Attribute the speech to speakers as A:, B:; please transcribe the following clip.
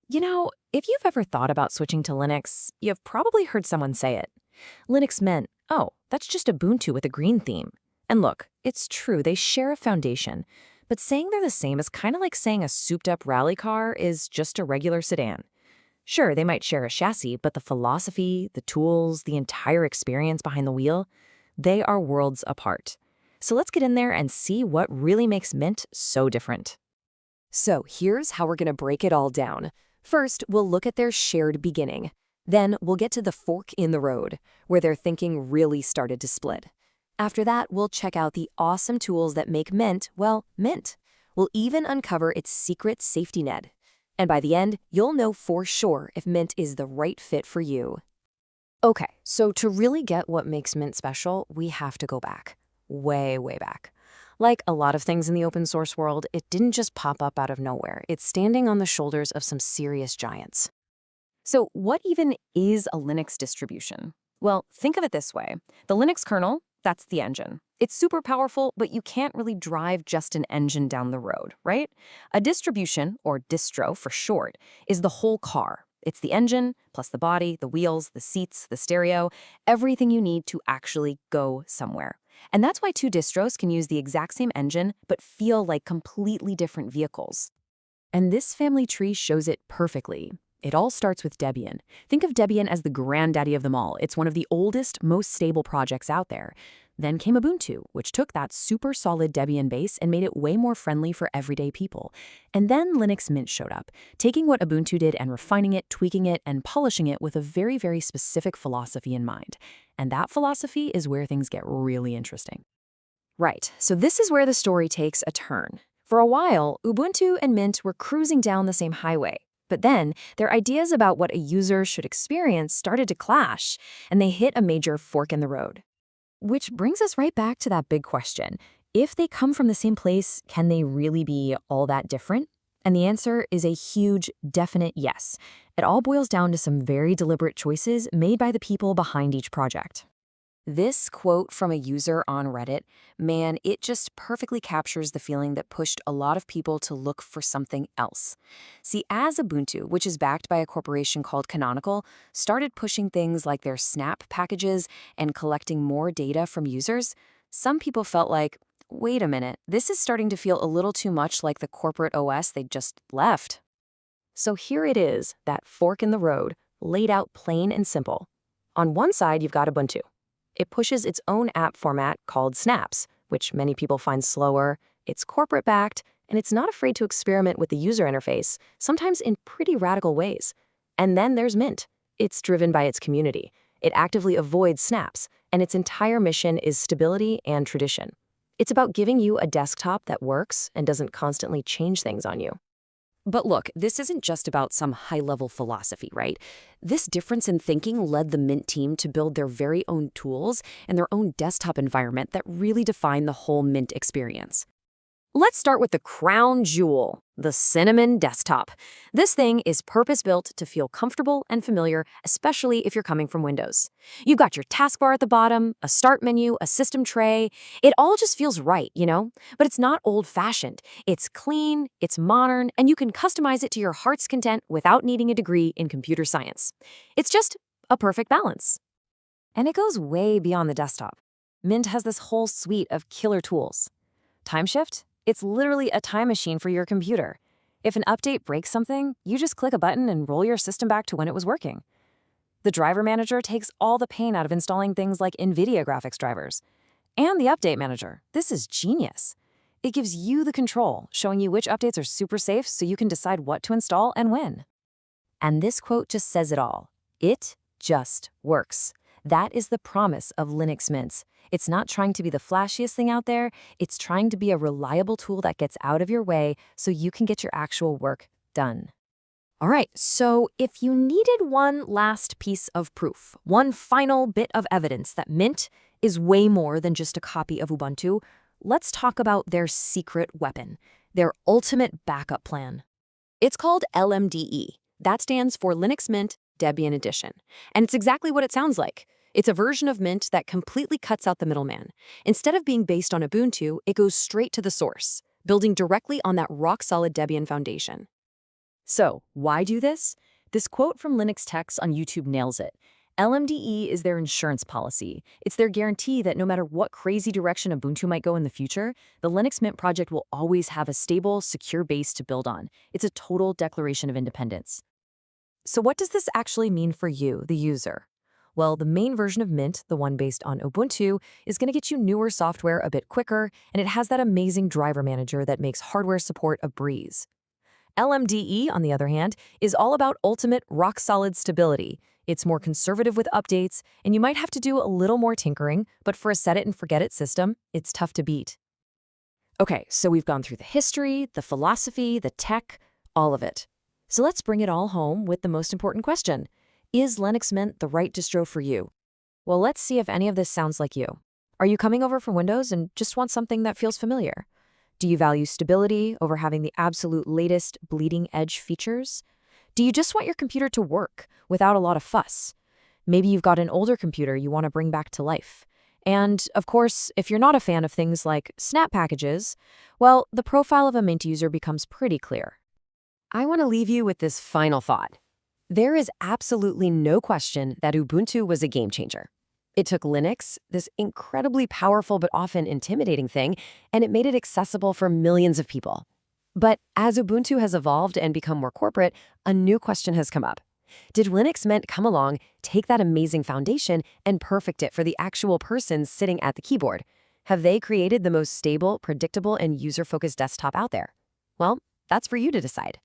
A: If you've ever thought about switching to Linux, you've probably heard someone say it. Linux meant, oh, that's just Ubuntu with a green theme. And look, it's true, they share a foundation. But saying they're the same is kind of like saying a souped-up rally car is just a regular sedan. Sure, they might share a chassis, but the philosophy, the tools, the entire experience behind the wheel, they are worlds apart. So let's get in there and see what really makes Mint so different.
B: So here's how we're going to break it all down. First, we'll look at their shared beginning. Then we'll get to the fork in the road, where their thinking really started to split. After that, we'll check out the awesome tools that make Mint, well, Mint. We'll even uncover its secret safety net. And by the end, you'll know for sure if Mint is the right fit for you. Okay, so to really get what makes Mint special, we have to go back. Way, way back. Like a lot of things in the open source world, it didn't just pop up out of nowhere. It's standing on the shoulders of some serious giants. So what even is a Linux distribution? Well, think of it this way. The Linux kernel, that's the engine. It's super powerful, but you can't really drive just an engine down the road, right? A distribution, or distro for short, is the whole car. It's the engine, plus the body, the wheels, the seats, the stereo, everything you need to actually go somewhere. And that's why two distros can use the exact same engine, but feel like completely different vehicles. And this family tree shows it perfectly. It all starts with Debian. Think of Debian as the granddaddy of them all. It's one of the oldest, most stable projects out there. Then came Ubuntu, which took that super solid Debian base and made it way more friendly for everyday people. And then Linux Mint showed up, taking what Ubuntu did and refining it, tweaking it, and polishing it with a very, very specific philosophy in mind. And that philosophy is where things get really interesting. Right, so this is where the story takes a turn. For a while, Ubuntu and Mint were cruising down the same highway. But then, their ideas about what a user should experience started to clash, and they hit a major fork in the road. Which brings us right back to that big question. If they come from the same place, can they really be all that different? And the answer is a huge, definite yes. It all boils down to some very deliberate choices made by the people behind each project. This quote from a user on Reddit, man, it just perfectly captures the feeling that pushed a lot of people to look for something else. See, as Ubuntu, which is backed by a corporation called Canonical, started pushing things like their Snap packages and collecting more data from users, some people felt like, wait a minute, this is starting to feel a little too much like the corporate OS they just left. So here it is, that fork in the road, laid out plain and simple. On one side, you've got Ubuntu. It pushes its own app format called Snaps, which many people find slower, it's corporate-backed, and it's not afraid to experiment with the user interface, sometimes in pretty radical ways. And then there's Mint. It's driven by its community. It actively avoids Snaps, and its entire mission is stability and tradition. It's about giving you a desktop that works and doesn't constantly change things on you. But look, this isn't just about some high-level philosophy, right? This difference in thinking led the Mint team to build their very own tools and their own desktop environment that really define the whole Mint experience. Let's start with the crown jewel, the Cinnamon desktop. This thing is purpose-built to feel comfortable and familiar, especially if you're coming from Windows. You've got your taskbar at the bottom, a start menu, a system tray. It all just feels right, you know? But it's not old-fashioned. It's clean, it's modern, and you can customize it to your heart's content without needing a degree in computer science. It's just a perfect balance. And it goes way beyond the desktop. Mint has this whole suite of killer tools. Timeshift? It's literally a time machine for your computer. If an update breaks something, you just click a button and roll your system back to when it was working. The Driver Manager takes all the pain out of installing things like NVIDIA graphics drivers. And the Update Manager, this is genius. It gives you the control, showing you which updates are super safe so you can decide what to install and when. And this quote just says it all. It just works. That is the promise of Linux Mint. It's not trying to be the flashiest thing out there, it's trying to be a reliable tool that gets out of your way so you can get your actual work done. All right, so if you needed one last piece of proof, one final bit of evidence that Mint is way more than just a copy of Ubuntu, let's talk about their secret weapon, their ultimate backup plan. It's called LMDE. That stands for Linux Mint Debian Edition. And it's exactly what it sounds like. It's a version of Mint that completely cuts out the middleman. Instead of being based on Ubuntu, it goes straight to the source, building directly on that rock-solid Debian foundation.
A: So, why do this? This quote from Linux Techs on YouTube nails it. LMDE is their insurance policy. It's their guarantee that no matter what crazy direction Ubuntu might go in the future, the Linux Mint project will always have a stable, secure base to build on. It's a total declaration of independence. So what does this actually mean for you, the user? Well, the main version of Mint, the one based on Ubuntu, is going to get you newer software a bit quicker, and it has that amazing driver manager that makes hardware support a breeze. LMDE, on the other hand, is all about ultimate rock-solid stability. It's more conservative with updates, and you might have to do a little more tinkering, but for a set-it-and-forget-it system, it's tough to beat. Okay, so we've gone through the history, the philosophy, the tech, all of it. So let's bring it all home with the most important question. Is Linux Mint the right distro for you? Well, let's see if any of this sounds like you. Are you coming over from Windows and just want something that feels familiar? Do you value stability over having the absolute latest bleeding-edge features? Do you just want your computer to work without a lot of fuss? Maybe you've got an older computer you want to bring back to life. And, of course, if you're not a fan of things like snap packages, well, the profile of a Mint user becomes pretty clear. I want to leave you with this final thought. There is absolutely no question that Ubuntu was a game changer. It took Linux, this incredibly powerful but often intimidating thing, and it made it accessible for millions of people. But as Ubuntu has evolved and become more corporate, a new question has come up. Did Linux Mint come along, take that amazing foundation, and perfect it for the actual person sitting at the keyboard? Have they created the most stable, predictable, and user-focused desktop out there? Well, that's for you to decide.